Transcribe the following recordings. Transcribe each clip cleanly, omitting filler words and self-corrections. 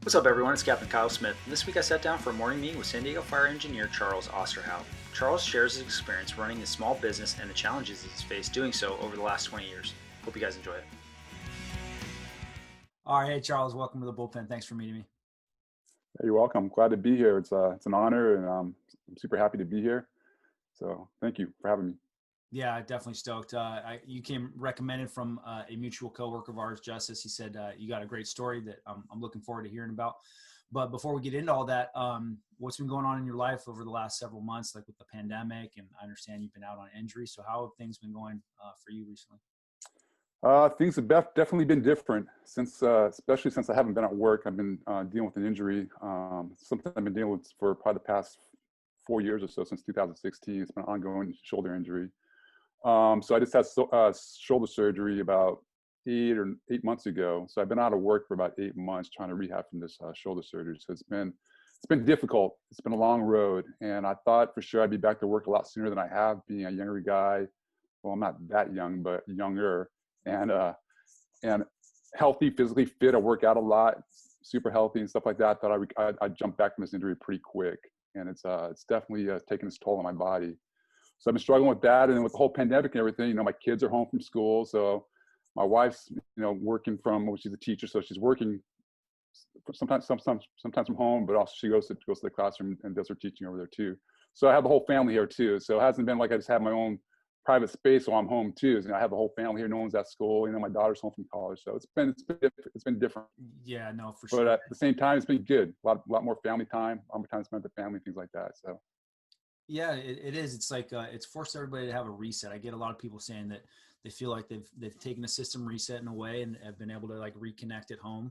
What's up, everyone? It's Captain Kyle Smith, and this week I sat down for a morning meeting with San Diego Fire Engineer Charles Osterhout. Charles shares his experience running his small business and the challenges he's faced doing so over the last 20 years. Hope you guys enjoy it. All right, hey Charles, welcome to the bullpen. Thanks for meeting me. You're welcome. Glad to be here. It's an honor, and I'm super happy to be here. So thank you for having me. Yeah, definitely stoked. You came recommended from a mutual coworker of ours, Justice. He said you got a great story that I'm looking forward to hearing about. But before we get into all that, what's been going on in your life over the last several months, like with the pandemic? And I understand you've been out on injury. So how have things been going for you recently? Things have definitely been different since, especially since I haven't been at work. I've been dealing with an injury, something I've been dealing with for probably the past 4 years or so, since 2016. It's been an ongoing shoulder injury. So I just had shoulder surgery about 8 months ago. So I've been out of work for about 8 months trying to rehab from this shoulder surgery. So it's been difficult. It's been a long road, and I thought for sure I'd be back to work a lot sooner than I have, being a younger guy. Well, I'm not that young, but younger, and healthy, physically fit. I work out a lot, super healthy and stuff like that. I thought I'd jump back from this injury pretty quick, and it's definitely taking its toll on my body. So I've been struggling with that, and then with the whole pandemic and everything, my kids are home from school, so my wife's, working from, well, she's a teacher, so she's working sometimes from home, but also she goes to the classroom and does her teaching over there too. So I have the whole family here too. So it hasn't been like I just have my own private space while I'm home too. So I have the whole family here. No one's at school. My daughter's home from college, so it's been different. Yeah, no, for sure. But at the same time, it's been good. A lot more family time, a lot more time spent with the family, things like that. So. Yeah, it is. It's like it's forced everybody to have a reset. I get a lot of people saying that they feel like they've taken a system reset in a way and have been able to like reconnect at home,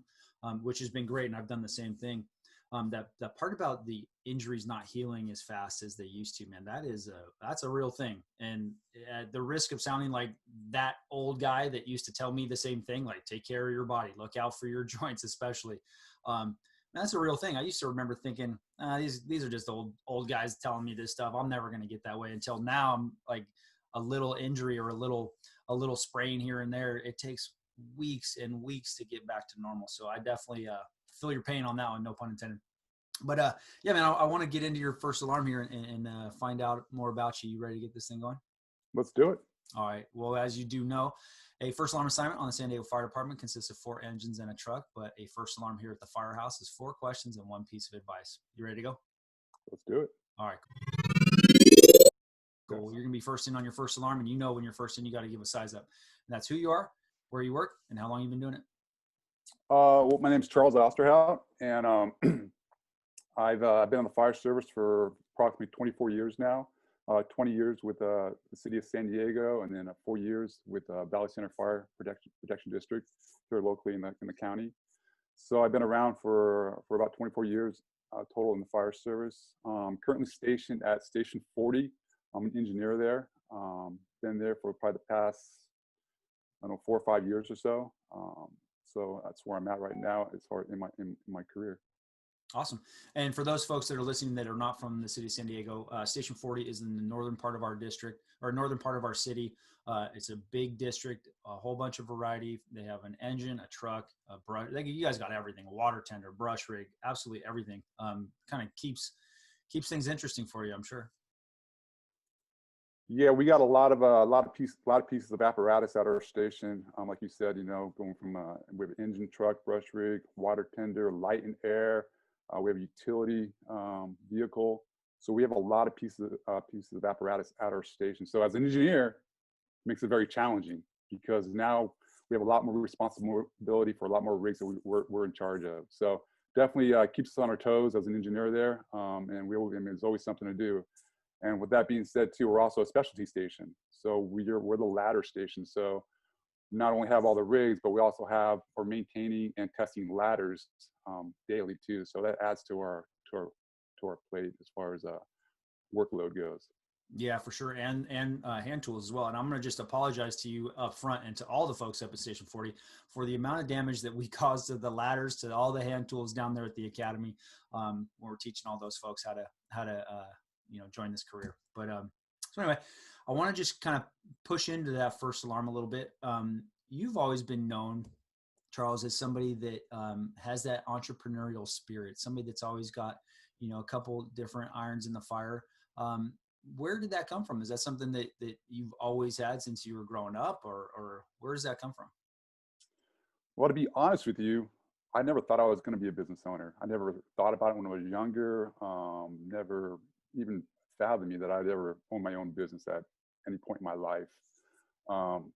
which has been great. And I've done the same thing. That part about the injuries not healing as fast as they used to, man, that's a real thing. And at the risk of sounding like that old guy that used to tell me the same thing, like take care of your body, look out for your joints, especially. That's a real thing. I used to remember thinking, these are just old guys telling me this stuff. I'm never going to get that way, until now I'm like a little injury or a little sprain here and there. It takes weeks and weeks to get back to normal. So I definitely feel your pain on that one. No pun intended. But yeah, man, I want to get into your first alarm here and find out more about you. You ready to get this thing going? Let's do it. All right. Well, as you do know, a first alarm assignment on the San Diego Fire Department consists of 4 engines and a truck, but a first alarm here at the firehouse is 4 questions and 1 piece of advice. You ready to go? Let's do it. All right. Cool. You're going to be first in on your first alarm, and when you're first in, you got to give a size up. And that's who you are, where you work, and how long you've been doing it. Well, my name's Charles Osterhout, and I've been on the fire service for approximately 24 years now. 20 years with the city of San Diego, and then 4 years with Valley Center Fire Protection District here locally in the county. So I've been around for about 24 years total in the fire service. Currently stationed at Station 40. I'm an engineer there. Been there for probably the past, 4 or 5 years or so. So that's where I'm at right now as far in my career. Awesome. And for those folks that are listening that are not from the city of San Diego, Station 40 is in the northern part of our district, or northern part of our city. It's a big district, a whole bunch of variety. They have an engine, a truck, a brush. You guys got everything: a water tender, brush rig, absolutely everything. Kind of keeps things interesting for you, I'm sure. Yeah, we got a lot of pieces of apparatus at our station. Like you said, going from we have engine, truck, brush rig, water tender, light and air. We have a utility vehicle. So we have a lot of pieces of apparatus at our station. So as an engineer, it makes it very challenging, because now we have a lot more responsibility for a lot more rigs that we're in charge of. So definitely keeps us on our toes as an engineer there. And there's always something to do. And with that being said too, we're also a specialty station. So we're the ladder station. So not only have all the rigs, but we're maintaining and testing ladders daily too. So that adds to our plate as far as workload goes. Yeah, for sure. And hand tools as well. And I'm going to just apologize to you up front and to all the folks up at Station 40 for the amount of damage that we caused to the ladders, to all the hand tools down there at the academy. When we're teaching all those folks how to join this career. But so anyway, I want to just kind of push into that first alarm a little bit. You've always been known, Charles, as somebody that has that entrepreneurial spirit, somebody that's always got, a couple different irons in the fire. Where did that come from? Is that something that you've always had since you were growing up, or where does that come from? Well, to be honest with you, I never thought I was going to be a business owner. I never thought about it when I was younger. Never even fathomed me that I'd ever own my own business at any point in my life.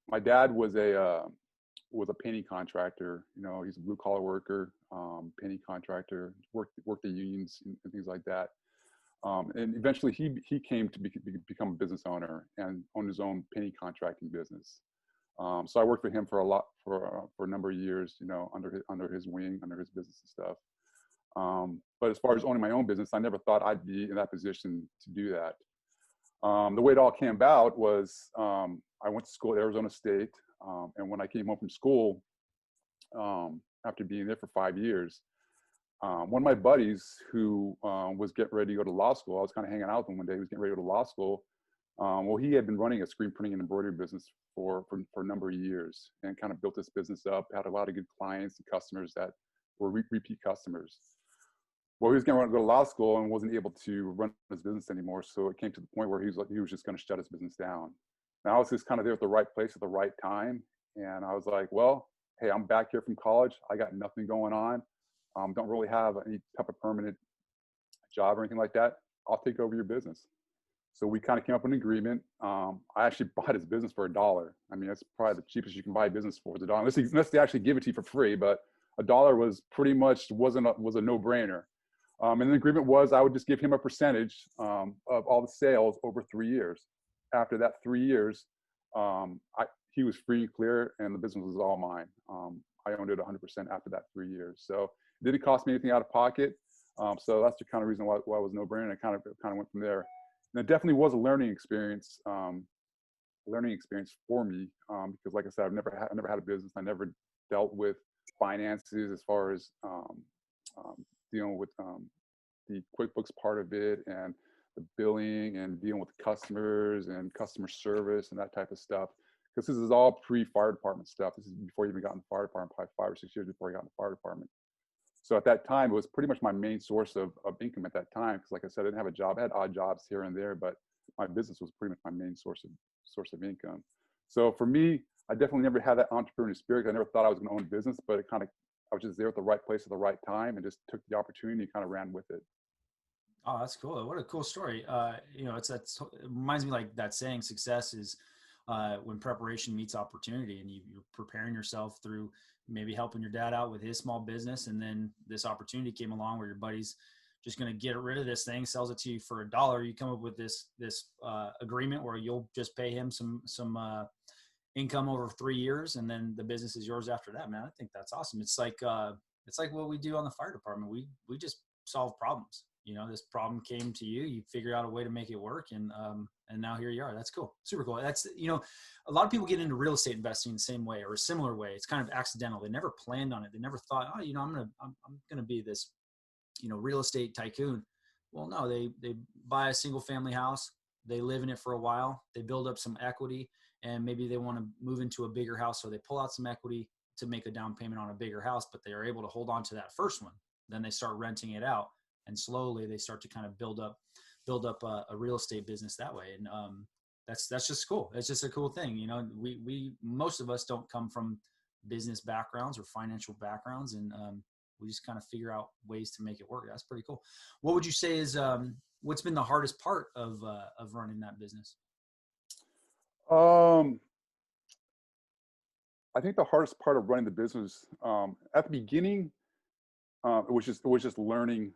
My dad was a painting contractor. He's a blue collar worker, painting contractor. Worked the unions and things like that. And eventually, he came to become a business owner and own his own painting contracting business. So I worked for him for a number of years, under his wing, under his business and stuff. But as far as owning my own business, I never thought I'd be in that position to do that. The way it all came about was I went to school at Arizona State, and when I came home from school, after being there for 5 years, one of my buddies who was getting ready to go to law school, I was kind of hanging out with him one day. He was getting ready to go to law school. Well, he had been running a screen printing and embroidery business for a number of years, and kind of built this business up, had a lot of good clients and customers that were repeat customers. Well, he was going to go to law school and wasn't able to run his business anymore. So it came to the point where he was just going to shut his business down. And I was just kind of there at the right place at the right time. And I was like, well, hey, I'm back here from college. I got nothing going on. Don't really have any type of permanent job or anything like that. I'll take over your business. So we kind of came up with an agreement. I actually bought his business for $1. I mean, that's probably the cheapest you can buy business for, is $1. Unless they actually give it to you for free, but $1 was pretty much was a no-brainer. And the agreement was I would just give him a percentage of all the sales over 3 years. After that 3 years, he was free and clear, and the business was all mine. I owned it 100% after that 3 years. So it didn't cost me anything out of pocket. So that's the kind of reason why it was no brainer. It kind of went from there. And it definitely was a learning experience for me, because like I said, I've never had a business. I never dealt with finances as far as dealing with the QuickBooks part of it, and the billing, and dealing with customers and customer service and that type of stuff. Because this is all pre-fire department stuff. This is before you even got in the fire department, probably 5 or 6 years before I got in the fire department. So at that time, it was pretty much my main source of income at that time. Because like I said, I didn't have a job. I had odd jobs here and there, but my business was pretty much my main source of income. So for me, I definitely never had that entrepreneurial spirit. I never thought I was going to own a business, but I was just there at the right place at the right time, and just took the opportunity and kind of ran with it. Oh, that's cool. What a cool story. It reminds me like that saying, success is when preparation meets opportunity, and you're preparing yourself through maybe helping your dad out with his small business. And then this opportunity came along where your buddy's just going to get rid of this thing, sells it to you for $1. You come up with this agreement where you'll just pay him some income over 3 years, and then the business is yours after that. Man, I think that's awesome. It's like what we do on the fire department. We just solve problems. This problem came to you, you figure out a way to make it work, and now here you are. That's cool. Super cool. That's, a lot of people get into real estate investing the same way or a similar way. It's kind of accidental. They never planned on it. They never thought, I'm going to be this, real estate tycoon. Well, no, they buy a single family house. They live in it for a while. They build up some equity, and maybe they want to move into a bigger house. So they pull out some equity to make a down payment on a bigger house, but they are able to hold on to that first one. Then they start renting it out. And slowly they start to kind of build up a real estate business that way. And that's just cool. It's just a cool thing. We most of us don't come from business backgrounds or financial backgrounds, and we just kind of figure out ways to make it work. That's pretty cool. What would you say is what's been the hardest part of running that business? I think the hardest part of running the business at the beginning, it was just learning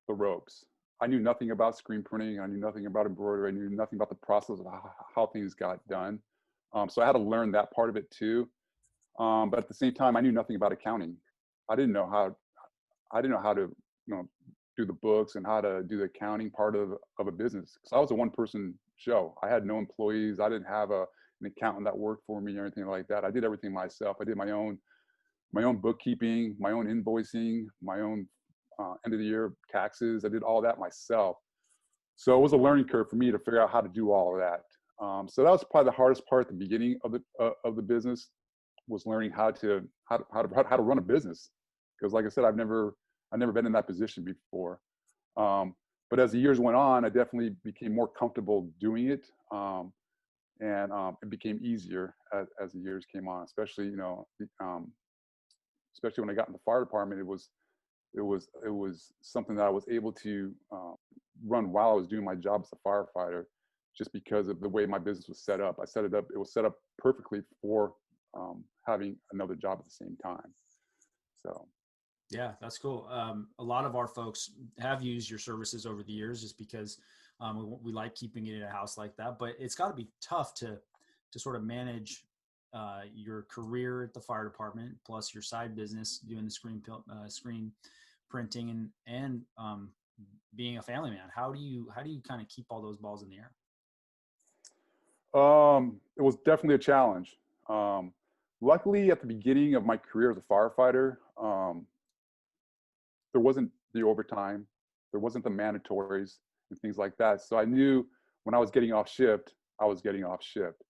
the ropes. I knew nothing about screen printing. I knew nothing about embroidery. I knew nothing about the process of how things got done. So I had to learn that part of it too. But at the same time, I knew nothing about accounting. I didn't know how to do the books and how to do the accounting part of a business. Because I was a one-person show. I had no employees. I didn't have an accountant that worked for me or anything like that. I did everything myself. I did my own bookkeeping, my own invoicing, my own end of the year taxes. I did all that myself. So it was a learning curve for me to figure out how to do all of that. So that was probably the hardest part at the beginning of the business, was learning how to run a business. Because like I said, I've never been in that position before. But as the years went on, I definitely became more comfortable doing it. And it became easier as the years came on, especially, especially when I got in the fire department. It was something that I was able to run while I was doing my job as a firefighter, just because of the way my business was set up. It was set up perfectly for having another job at the same time. So. Yeah, that's cool. A lot of our folks have used your services over the years just because we like keeping it in a house like that. But it's got to be tough to sort of manage your career at the fire department plus your side business doing the screen printing and being a family man. How do you kind of keep all those balls in the air? It was definitely a challenge. Luckily, at the beginning of my career as a firefighter, there wasn't the overtime, there wasn't the mandatories and things like that. So I knew when I was getting off shift, I was getting off shift.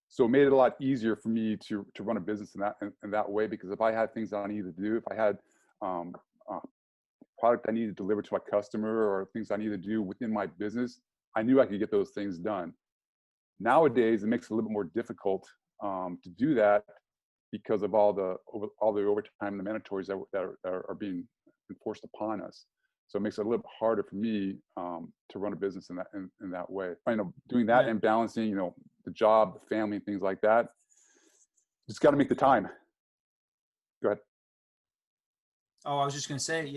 So it made it a lot easier for me to run a business in that way, because if I had things that I needed to do, if I had product I needed to deliver to my customer or things I needed to do within my business, I knew I could get those things done. Nowadays, it makes it a little bit more difficult to do that because of all the overtime and the mandatories that are being enforced upon us. So it makes it a little bit harder for me to run a business in that way. Doing that and balancing, the job, the family, and things like that. Just got to make the time. Go ahead. Oh, I was just going to say,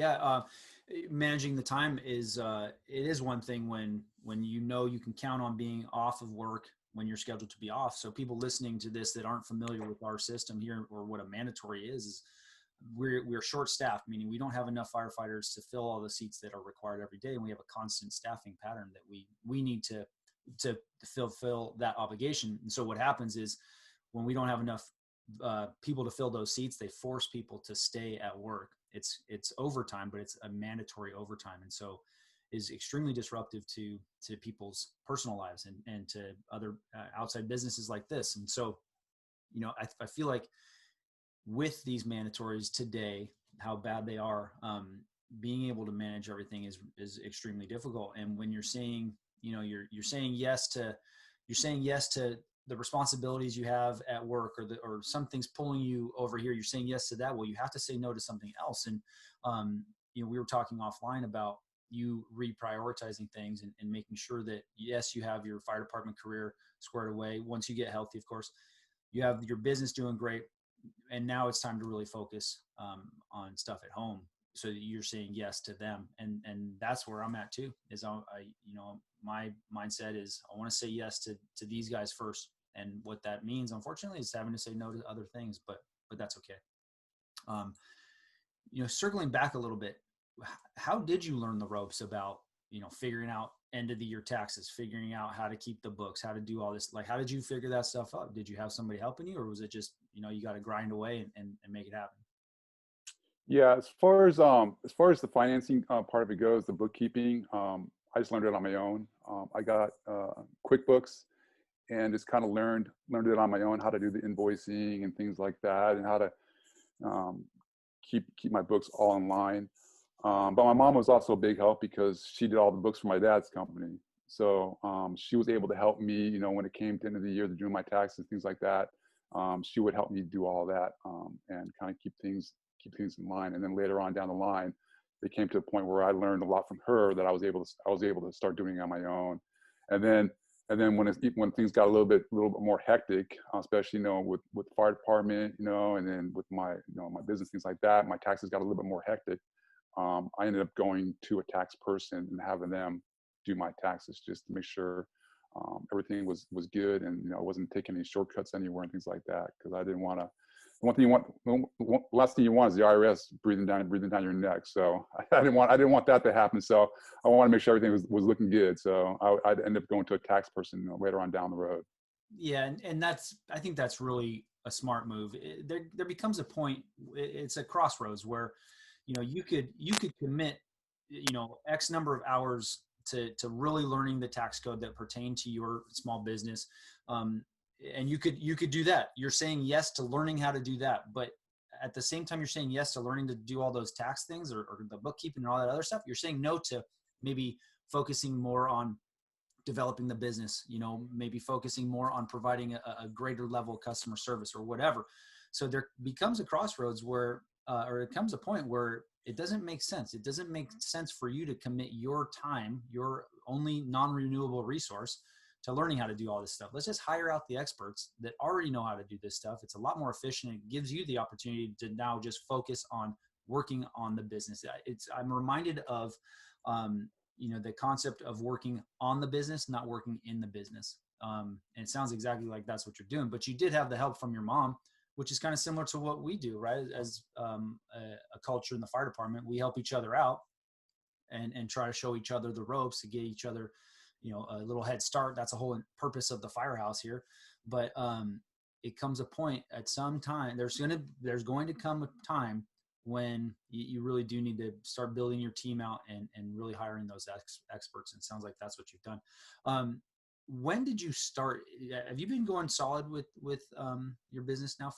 managing the time is it is one thing when you can count on being off of work when you're scheduled to be off. So people listening to this that aren't familiar with our system here or what a mandatory is we're short staffed, meaning we don't have enough firefighters to fill all the seats that are required every day, and we have a constant staffing pattern that we need to fulfill that obligation. And so what happens is when we don't have enough people to fill those seats, they force people to stay at work. It's overtime, but it's a mandatory overtime, and so is extremely disruptive to people's personal lives and to other outside businesses like this. And so, I feel like with these mandatories today, how bad they are, being able to manage everything is extremely difficult. And when you're saying, you're saying yes to the responsibilities you have at work, or something's pulling you over here, you're saying yes to that. Well, you have to say no to something else. And, we were talking offline about you reprioritizing things and making sure that, yes, you have your fire department career squared away. Once you get healthy, of course, you have your business doing great. And now it's time to really focus on stuff at home, so that you're saying yes to them. And that's where I'm at too, is my mindset is I want to say yes to these guys first. And what that means, unfortunately, is having to say no to other things, but that's okay. Circling back a little bit, how did you learn the ropes about, figuring out end of the year taxes, figuring out how to keep the books, how to do all this? Like, how did you figure that stuff out? Did you have somebody helping you, or was it just, you got to grind away and make it happen? Yeah, as far as the financing part of it goes, the bookkeeping, I just learned it on my own. I got QuickBooks and just kind of learned it on my own, how to do the invoicing and things like that, and how to keep my books all in line. But my mom was also a big help because she did all the books for my dad's company. So she was able to help me, when it came to the end of the year, to do my taxes, things like that. She would help me do all that and kind of keep things in line. And then later on down the line, it came to a point where I learned a lot from her that I was able to start doing on my own. And then when things got a little bit more hectic, especially with the fire department, and then with my my business, things like that, my taxes got a little bit more hectic. I ended up going to a tax person and having them do my taxes just to make sure everything was good, and I wasn't taking any shortcuts anywhere and things like that, because I didn't want to. Last thing you want is the IRS breathing down your neck. So I didn't want that to happen. So I wanted to make sure everything was looking good. So I'd end up going to a tax person later on down the road. Yeah, and I think that's really a smart move. There becomes a point. It's a crossroads where, you could commit, X number of hours to really learning the tax code that pertain to your small business. and you could do that. You're saying yes to learning how to do that, but at the same time, you're saying yes to learning to do all those tax things or the bookkeeping and all that other stuff. You're saying no to maybe focusing more on developing the business, maybe focusing more on providing a greater level of customer service or whatever. So there becomes a crossroads where, or it comes a point where it doesn't make sense. It doesn't make sense for you to commit your time, your only non-renewable resource, to learning how to do all this stuff. Let's just hire out the experts that already know how to do this stuff. It's a lot more efficient. It gives you the opportunity to now just focus on working on the business. I'm reminded of, the concept of working on the business, not working in the business. And it sounds exactly like that's what you're doing, but you did have the help from your mom, which is kind of similar to what we do, right? As a culture in the fire department, we help each other out and try to show each other the ropes to get each other, a little head start. That's the whole purpose of the FIREhouse here. But it comes a point at some time, there's going to come a time when you really do need to start building your team out and really hiring those experts. And it sounds like that's what you've done. When did you start? Have you been going solid with your business now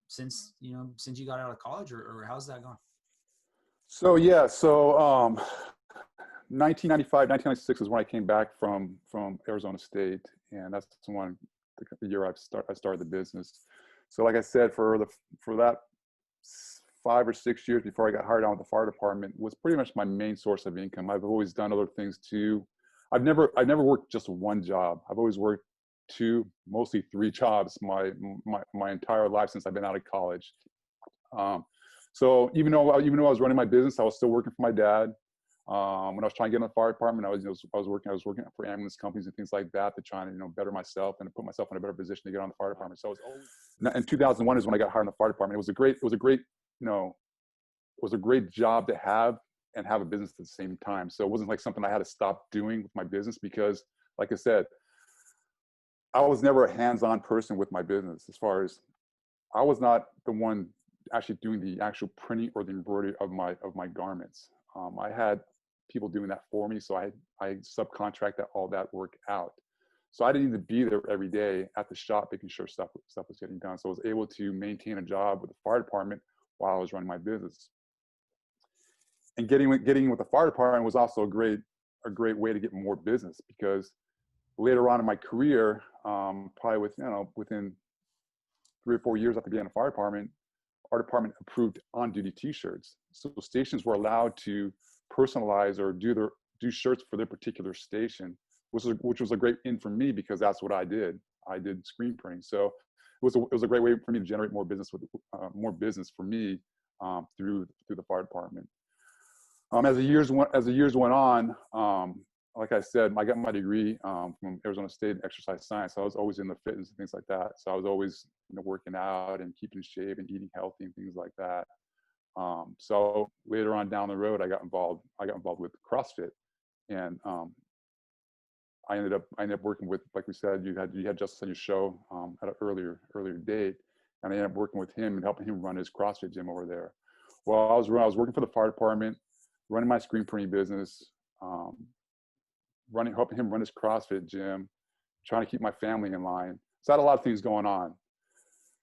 since you got out of college, or how's that gone? So 1995, 1996 is when I came back from Arizona State, and that's the year I started the business. So like I said, for that 5 or 6 years before I got hired on with the fire department was pretty much my main source of income. I've always done other things too. I've never worked just one job. I've always worked 2, mostly 3 jobs my entire life since I've been out of college. So even though I was running my business, I was still working for my dad. When I was trying to get in the fire department, I was working for ambulance companies and things like that to try and better myself and to put myself in a better position to get on the fire department. So I was always, in 2001 is when I got hired in the fire department. It was a great job to have and have a business at the same time. So it wasn't like something I had to stop doing with my business because, like I said, I was never a hands-on person with my business. As far as I was not the one actually doing the actual printing or the embroidery of my garments. I had people doing that for me, so I subcontracted all that work out. So I didn't need to be there every day at the shop making sure stuff was getting done. So I was able to maintain a job with the fire department while I was running my business. And getting in with the fire department was also a great way to get more business, because later on in my career, probably within 3 or 4 years after being in the fire department, our department approved on-duty T-shirts. So stations were allowed to personalize or do shirts for their particular station, which was a great in for me because that's what I did. I did screen printing, so it was a great way for me to generate more business for me through the fire department. As the years went on, like I said, I got my degree from Arizona State in exercise science. So I was always in the fitness and things like that. So I was always working out and keeping in shape and eating healthy and things like that. So later on down the road, I got involved with CrossFit, and I ended up working with, like we said, you had Justice on your show at an earlier date, and I ended up working with him and helping him run his CrossFit gym over there. Well, I was working for the fire department, running my screen printing business, helping him run his CrossFit gym, trying to keep my family in line. So I had a lot of things going on.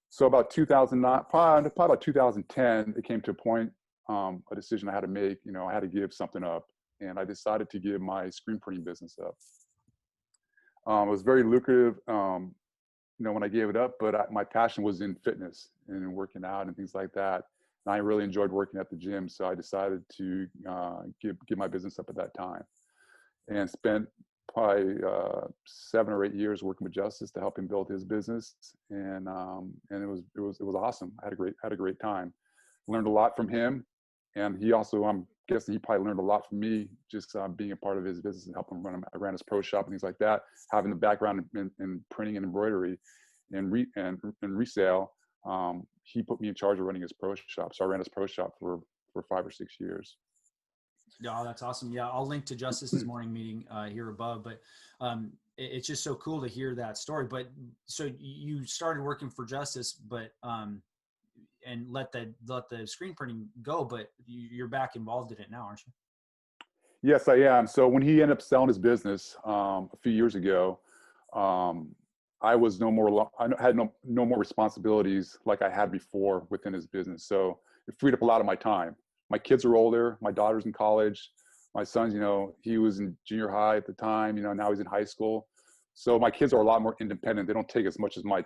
So about 2009, probably about 2010, it came to a point, a decision I had to make. I had to give something up, and I decided to give my screen printing business up. It was very lucrative, when I gave it up, but my passion was in fitness and working out and things like that. And I really enjoyed working at the gym, so I decided to give my business up at that time, and spent probably 7 or 8 years working with Justice to help him build his business, and it was awesome. I had a great time. Learned a lot from him, and he also, I'm guessing he probably learned a lot from me, just being a part of his business and helping him I ran his pro shop and things like that. Having the background in printing and embroidery and resale, he put me in charge of running his pro shop. So I ran his pro shop for 5 or 6 years. Yeah, that's awesome. Yeah, I'll link to Justice's morning meeting here above. But it's just so cool to hear that story. But so you started working for Justice, but and let the screen printing go. But you're back involved in it now, aren't you? Yes, I am. So when he ended up selling his business a few years ago, I was no more, I had no more responsibilities like I had before within his business. So it freed up a lot of my time. My kids are older. My daughter's in college. My son's, he was in junior high at the time, now he's in high school. So my kids are a lot more independent. They don't take as much of my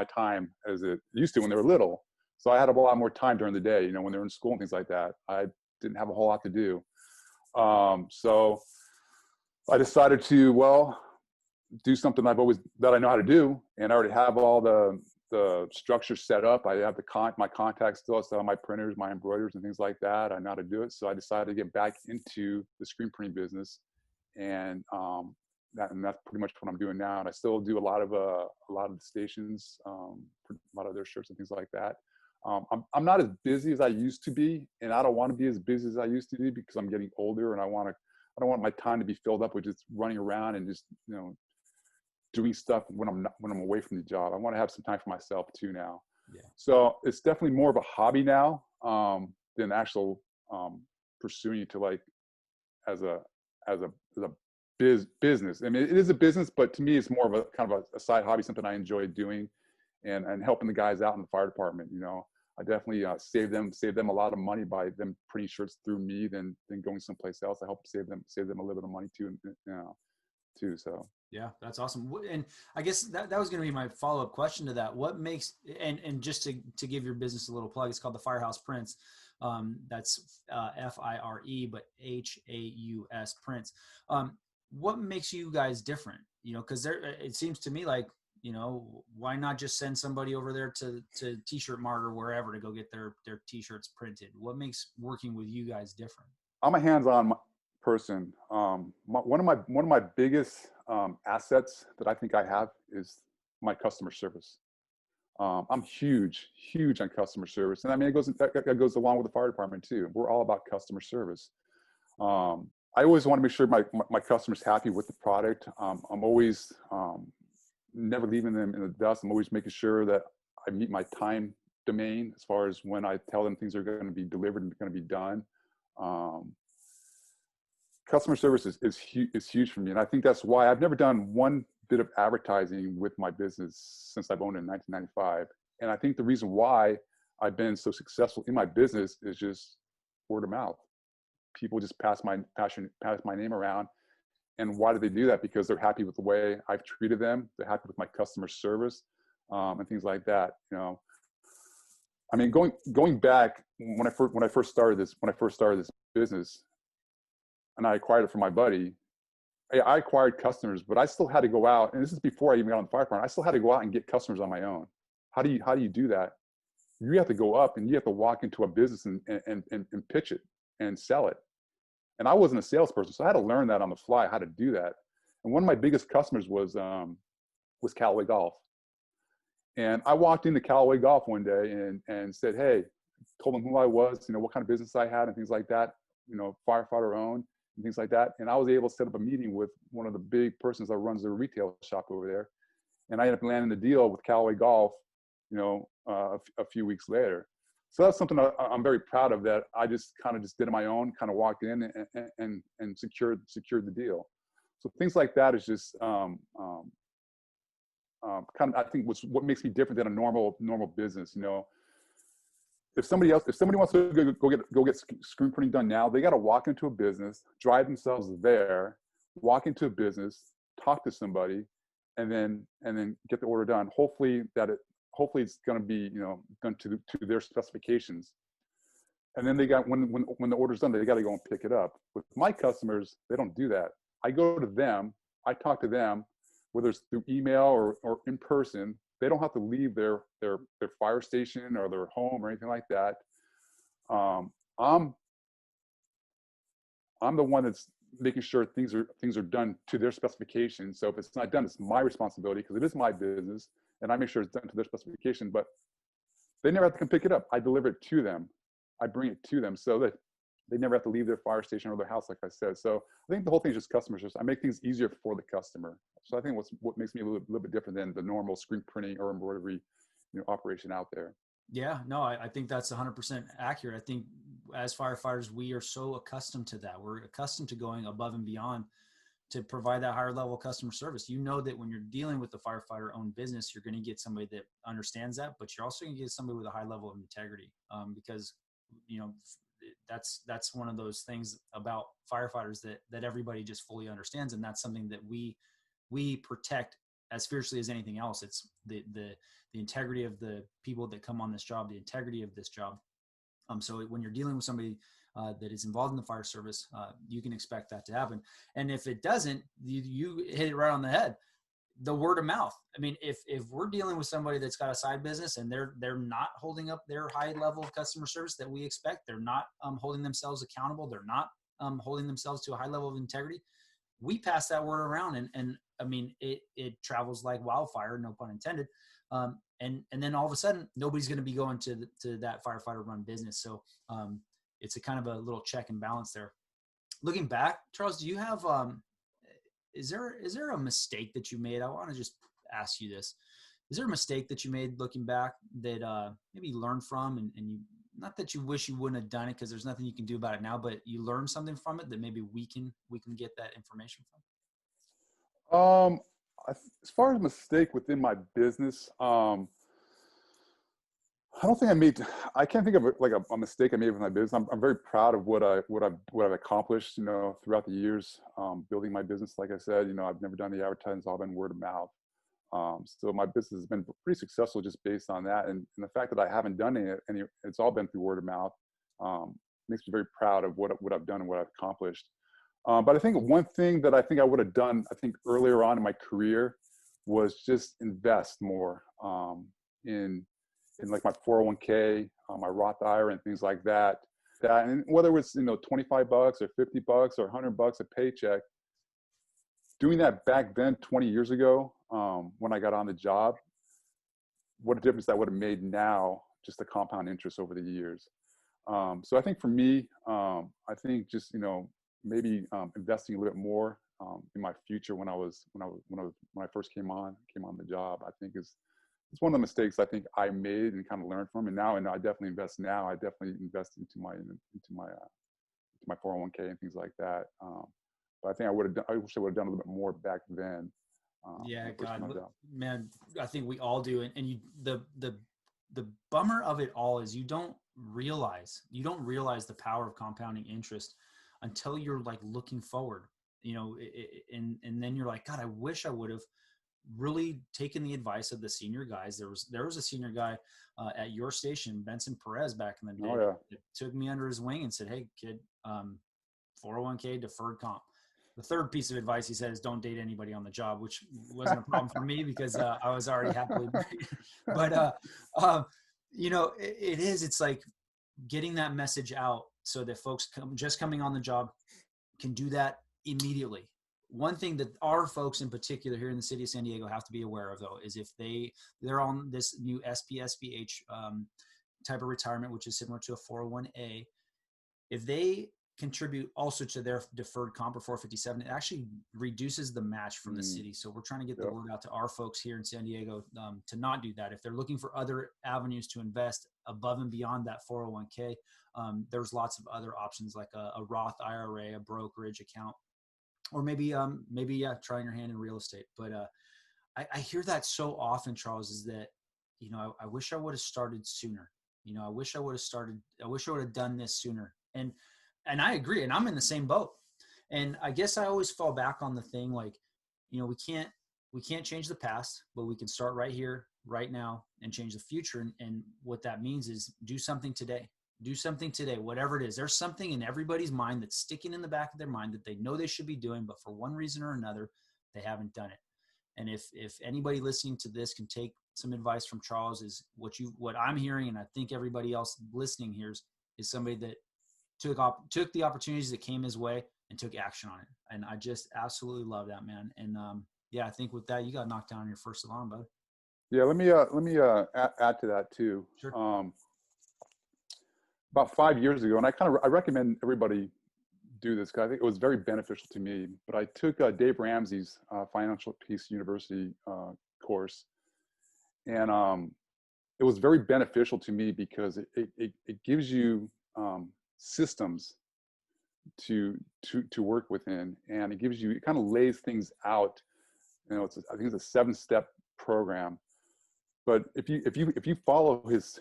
time as it used to when they were little. So I had a lot more time during the day, when they're in school and things like that. I didn't have a whole lot to do. So I decided to, do something that I know how to do. And I already have all the structure set up. I have my contacts still. I still have my printers, my embroiders and things like that. I know how to do it. So I decided to get back into the screen printing business. And, that's pretty much what I'm doing now. And I still do a lot of the stations, a lot of their shirts and things like that. I'm not as busy as I used to be, and I don't want to be as busy as I used to be because I'm getting older, and I don't want my time to be filled up with just running around and just, doing stuff when I'm away from the job. I want to have some time for myself too now. Yeah. So it's definitely more of a hobby now, than actual, pursuing it to like as a business. I mean, it is a business, but to me, it's more of a kind of a side hobby, something I enjoy doing, and helping the guys out in the fire department. I definitely save them a lot of money by them printing shirts through me than going someplace else. I help save them a little bit of money too, too. So. Yeah, that's awesome. And I guess that was going to be my follow-up question to that. What makes, and just to give your business a little plug, it's called the FIREhouse Prints. That's FIRE, but HAUS Prints. What makes you guys different? Because it seems to me like, why not just send somebody over there to T-shirt Mart or wherever to go get their T-shirts printed? What makes working with you guys different? I'm a hands-on person. One of my biggest assets that I think I have is my customer service. I'm huge on customer service, and I mean that goes along with the fire department too. We're all about customer service. I always want to make sure my customer's happy with the product. I'm always never leaving them in the dust. I'm always making sure that I meet my time domain as far as when I tell them things are going to be delivered and going to be done. Customer service is huge for me. And I think that's why I've never done one bit of advertising with my business since I've owned it in 1995. And I think the reason why I've been so successful in my business is just word of mouth. People just pass my name around. And why do they do that? Because they're happy with the way I've treated them. They're happy with my customer service, and things like that. I mean, going back when I first started this business, and I acquired it from my buddy. I acquired customers, but I still had to go out, and this is before I even got on the fire department. I still had to go out and get customers on my own. How do you do that? You have to go up and you have to walk into a business and pitch it and sell it. And I wasn't a salesperson, so I had to learn that on the fly, how to do that. And one of my biggest customers was Callaway Golf. And I walked into Callaway Golf one day and said, hey, told them who I was, what kind of business I had and things like that, firefighter owned and things like that. And I was able to set up a meeting with one of the big persons that runs their retail shop over there. And I ended up landing the deal with Callaway Golf, a few weeks later. So that's something I'm very proud of, that I just did it on my own, kind of walked in and secured the deal. So things like that is just kind of, I think, what makes me different than a normal business. If somebody wants to go get screen printing done now, they got to walk into a business, drive themselves there, walk into a business, talk to somebody, and then get the order done. Hopefully it's going to be done to their specifications. And then when the order's done, they got to go and pick it up. With my customers, they don't do that. I go to them, I talk to them, whether it's through email or in person. They don't have to leave their fire station or their home or anything like that. I'm the one that's making sure things are done to their specifications. So if it's not done, it's my responsibility because it is my business, and I make sure it's done to their specification. But they never have to come pick it up. I deliver it to them. I bring it to them so that they never have to leave their fire station or their house, like I said. So I think the whole thing is just customer service. I make things easier for the customer. So I think what makes me a little bit different than the normal screen printing or embroidery operation out there. Yeah, no, I think that's 100% accurate. I think as firefighters, we are so accustomed to that. We're accustomed to going above and beyond to provide that higher level customer service. You know that when you're dealing with the firefighter owned business, you're going to get somebody that understands that, but you're also going to get somebody with a high level of integrity, because, you know, that's one of those things about firefighters that everybody just fully understands. And that's something that we protect as fiercely as anything else. It's the integrity of the people that come on this job, the integrity of this job. So when you're dealing with somebody that is involved in the fire service, you can expect that to happen. And if it doesn't, you hit it right on the head. The word of mouth. I mean, if we're dealing with somebody that's got a side business and they're not holding up their high level of customer service that we expect, they're not holding themselves accountable, they're not holding themselves to a high level of integrity, we pass that word around, and I mean, it travels like wildfire, no pun intended. And then all of a sudden, nobody's going to be going to that firefighter run business. So it's a kind of a little check and balance there. Looking back, Charles, do you have, is there a mistake that you made? I want to just ask you this. Is there a mistake that you made looking back that maybe you learned from, and you, not that you wish you wouldn't have done it because there's nothing you can do about it now, but you learned something from it that maybe we can get that information from? As far as mistake within my business, I don't think I can't think of like a mistake I made with my business. I'm very proud of what I've accomplished, you know, throughout the years, building my business. Like I said, you know, I've never done the advertising, it's all been word of mouth. So my business has been pretty successful just based on that. And the fact that I haven't done any, it's all been through word of mouth, makes me very proud of what I've done and what I've accomplished. But I think one thing that I think I would have done, I think earlier on in my career, was just invest more in like my 401k, my Roth IRA and things like that. And whether it's, you know, $25 or $50 or $100 a paycheck, doing that back then 20 years ago, when I got on the job, what a difference that would have made now, just the compound interest over the years. So I think for me, I think just, you know, maybe investing a little bit more in my future when I first came on the job, I think it's one of the mistakes I think I made and kind of learned from. And now, I definitely invest now. I definitely invest into my 401k and things like that. But I think I wish I would have done a little bit more back then. Yeah, God, man, I think we all do. And you, the bummer of it all is you don't realize the power of compounding interest until you're like looking forward, you know, and then you're like, God, I wish I would have really taken the advice of the senior guys. There was a senior guy at your station, Benson Perez, back in the day. Oh, yeah. That took me under his wing and said, hey kid, 401k deferred comp. The third piece of advice he said is don't date anybody on the job, which wasn't a problem for me because I was already happily married. But, you know, it's like getting that message out so that folks just coming on the job can do that immediately. One thing that our folks in particular here in the city of San Diego have to be aware of, though, is if they're on this new SPSBH type of retirement, which is similar to a 401A, if they contribute also to their deferred comp or 457, it actually reduces the match from the city. So we're trying to get the word out to our folks here in San Diego to not do that. If they're looking for other avenues to invest above and beyond that 401k, there's lots of other options like a Roth IRA, a brokerage account, or maybe trying your hand in real estate. But I hear that so often, Charles, is that, you know, I wish I would have started sooner. You know, I wish I would have done this sooner. And I agree. And I'm in the same boat. And I guess I always fall back on the thing, like, you know, we can't change the past, but we can start right here, right now, and change the future. And what that means is do something today. Do something today, whatever it is. There's something in everybody's mind that's sticking in the back of their mind that they know they should be doing, but for one reason or another, they haven't done it. And if anybody listening to this can take some advice from Charles, is what I'm hearing, and I think everybody else listening hears, is somebody that took the opportunities that came his way and took action on it. And I just absolutely love that, man. And I think with that, you got knocked down on your first alarm, bud. Yeah, let me add to that too. Sure. About 5 years ago, and I recommend everybody do this because I think it was very beneficial to me. But I took Dave Ramsey's Financial Peace University course, and it was very beneficial to me because it gives you systems to work within, and it kind of lays things out. You know, I think it's a 7-step program. But if you follow his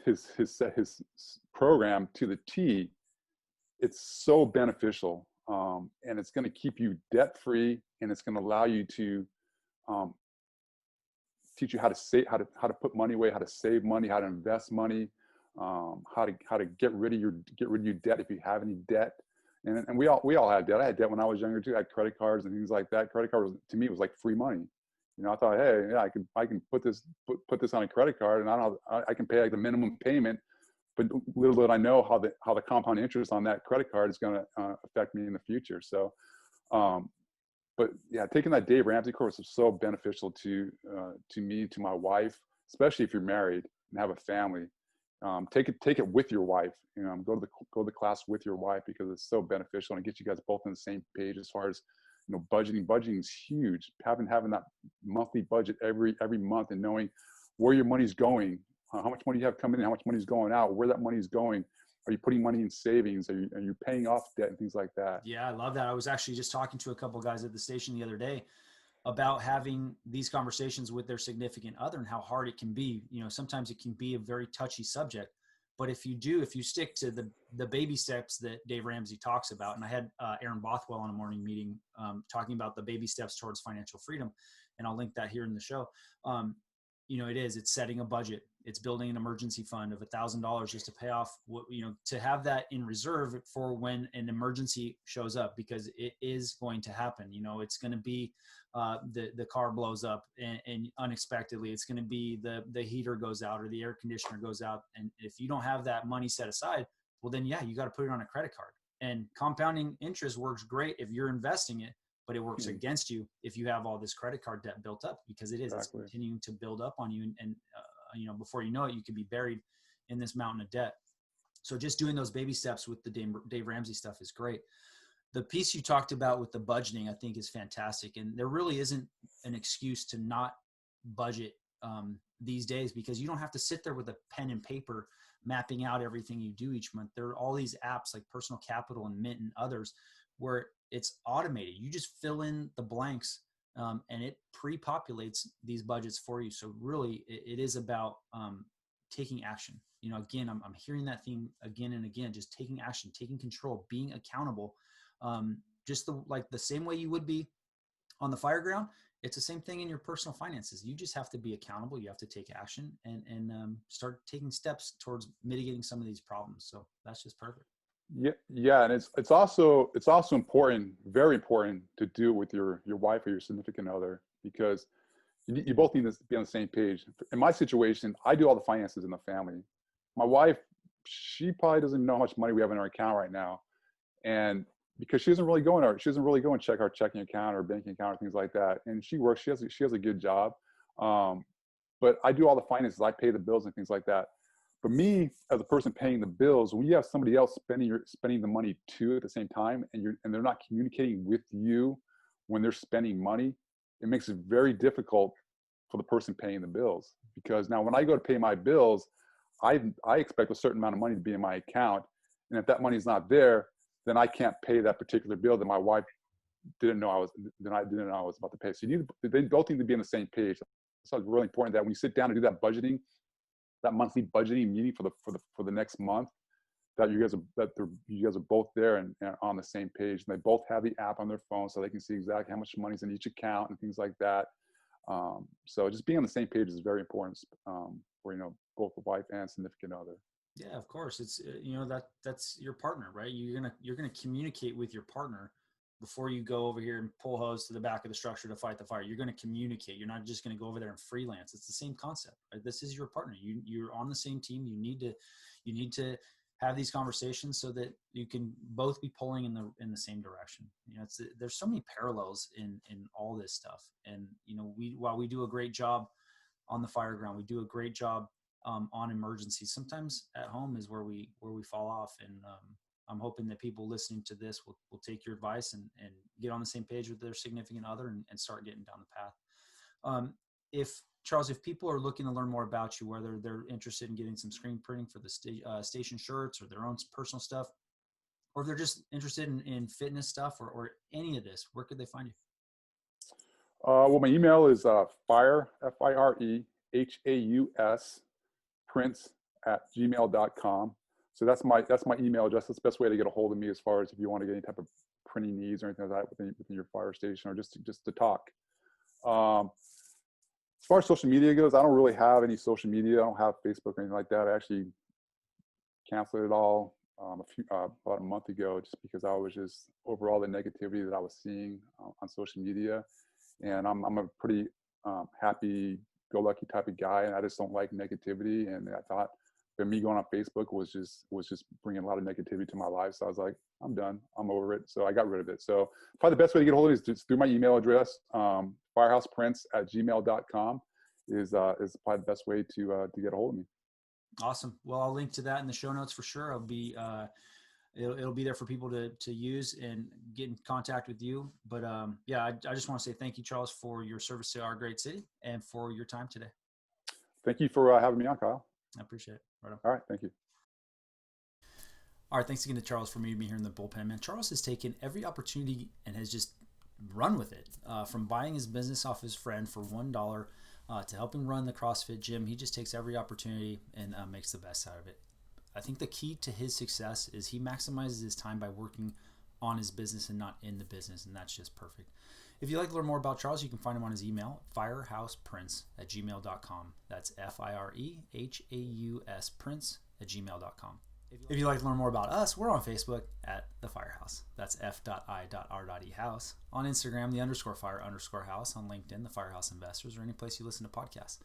program to the T, it's so beneficial, and it's going to keep you debt free, and it's going to allow you to teach you how to save, how to put money away, how to save money, how to invest money, how to get rid of your debt if you have any debt. And we all had debt. I had debt when I was younger too. I had credit cards and things like that. Credit card to me was like free money. You know, I thought, hey, yeah, I can put this on a credit card, and I can pay like the minimum payment. But little did I know how the compound interest on that credit card is going to affect me in the future. So, but yeah, taking that Dave Ramsey course is so beneficial to me, to my wife, especially if you're married and have a family. Take it with your wife. You know, go to the class with your wife, because it's so beneficial, and it gets you guys both on the same page as far as, you know, budgeting. Budgeting is huge. Having that monthly budget every month, and knowing where your money's going, how much money you have coming in, how much money is going out, where that money is going. Are you putting money in savings? Are you paying off debt and things like that? Yeah, I love that. I was actually just talking to a couple of guys at the station the other day about having these conversations with their significant other and how hard it can be. You know, sometimes it can be a very touchy subject, but if you stick to the baby steps that Dave Ramsey talks about, and I had Aaron Bothwell on a morning meeting talking about the baby steps towards financial freedom, and I'll link that here in the show. You know, it's setting a budget. It's building an emergency fund of $1,000 just to pay off to have that in reserve for when an emergency shows up, because it is going to happen. You know, it's going to be the car blows up and unexpectedly. It's going to be the heater goes out or the air conditioner goes out. And if you don't have that money set aside, well, then yeah, you got to put it on a credit card. And compounding interest works great if you're investing it, but it works against you if you have all this credit card debt built up, because Exactly. It's continuing to build up on you. And you know, before you know it, you could be buried in this mountain of debt. So just doing those baby steps with the Dave Ramsey stuff is great. The piece you talked about with the budgeting, I think, is fantastic. And there really isn't an excuse to not budget these days, because you don't have to sit there with a pen and paper mapping out everything you do each month. There are all these apps like Personal Capital and Mint and others where it's automated. You just fill in the blanks and it pre-populates these budgets for you. So really it is about taking action. You know, again, I'm hearing that theme again and again, just taking action, taking control, being accountable. Just the same way you would be on the fire ground, it's the same thing in your personal finances. You just have to be accountable. You have to take action and start taking steps towards mitigating some of these problems. So that's just perfect. Yeah, and it's also important, very important, to do it with your wife or your significant other, because you both need to be on the same page. In my situation, I do all the finances in the family. My wife, she probably doesn't know how much money we have in our account right now, and because she doesn't really go and check our checking account or banking account or things like that. And she works, she has a good job, but I do all the finances. I pay the bills and things like that. For me, as a person paying the bills, when you have somebody else spending the money too at the same time, and they're not communicating with you when they're spending money, it makes it very difficult for the person paying the bills. Because now when I go to pay my bills, I expect a certain amount of money to be in my account, and if that money is not there, then I can't pay that particular bill that my wife didn't know I was about to pay. So they both need to be on the same page. So it's really important that when you sit down and do that budgeting, that monthly budgeting meeting for the next month, that you guys are both there and on the same page, and they both have the app on their phone so they can see exactly how much money's in each account and things like that. So just being on the same page is very important for, you know, both the wife and significant other. Yeah, of course. It's that's your partner, right? You're gonna communicate with your partner before you go over here and pull hose to the back of the structure to fight the fire. You're going to communicate. You're not just going to go over there and freelance. It's the same concept, right? This is your partner. You're on the same team. You need to have these conversations so that you can both be pulling in the same direction. You know, there's so many parallels in all this stuff. And, you know, while we do a great job on the fire ground, we do a great job on emergencies. Sometimes at home is where we fall off. And, I'm hoping that people listening to this will take your advice and get on the same page with their significant other and start getting down the path. If people are looking to learn more about you, whether they're interested in getting some screen printing for the station shirts or their own personal stuff, Or if they're just interested in fitness stuff or any of this, where could they find you? Well, my email is fire, FIREHAUS, Prince @gmail.com. So that's my email address. That's the best way to get a hold of me as far as if you want to get any type of printing needs or anything like that within your fire station, or just to talk. As far as social media goes, I don't really have any social media. I don't have Facebook or anything like that. I actually canceled it all about a month ago, just because I was just over all the negativity that I was seeing on social media. And I'm a pretty happy-go-lucky type of guy, and I just don't like negativity. And I thought that me going on Facebook was just bringing a lot of negativity to my life. So I was like, I'm done. I'm over it. So I got rid of it. So probably the best way to get a hold of me is just through my email address. FIREHousePrince@gmail.com is probably the best way to get a hold of me. Awesome. Well, I'll link to that in the show notes for sure. I'll be it'll be there for people to use and get in contact with you. But yeah, I just want to say thank you, Charles, for your service to our great city and for your time today. Thank you for having me on, Kyle. I appreciate it. Right on. All right. Thank you. All right. Thanks again to Charles for meeting me here in the bullpen, man. Charles has taken every opportunity and has just run with it. From buying his business off his friend for $1 to helping run the CrossFit gym. He just takes every opportunity and makes the best out of it. I think the key to his success is he maximizes his time by working on his business and not in the business, and that's just perfect. If you'd like to learn more about Charles, you can find him on his email, firehouseprince@gmail.com. That's FIREHAUS Prince@gmail.com. If you'd like to learn more about us, we're on Facebook at The Firehouse. That's f.i.r.e.house. On Instagram, the _fire_house. On LinkedIn, The Firehouse Investors, or any place you listen to podcasts.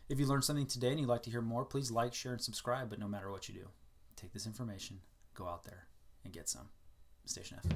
If you learned something today and you'd like to hear more, please like, share, and subscribe. But no matter what you do, take this information, go out there, and get some. Station F.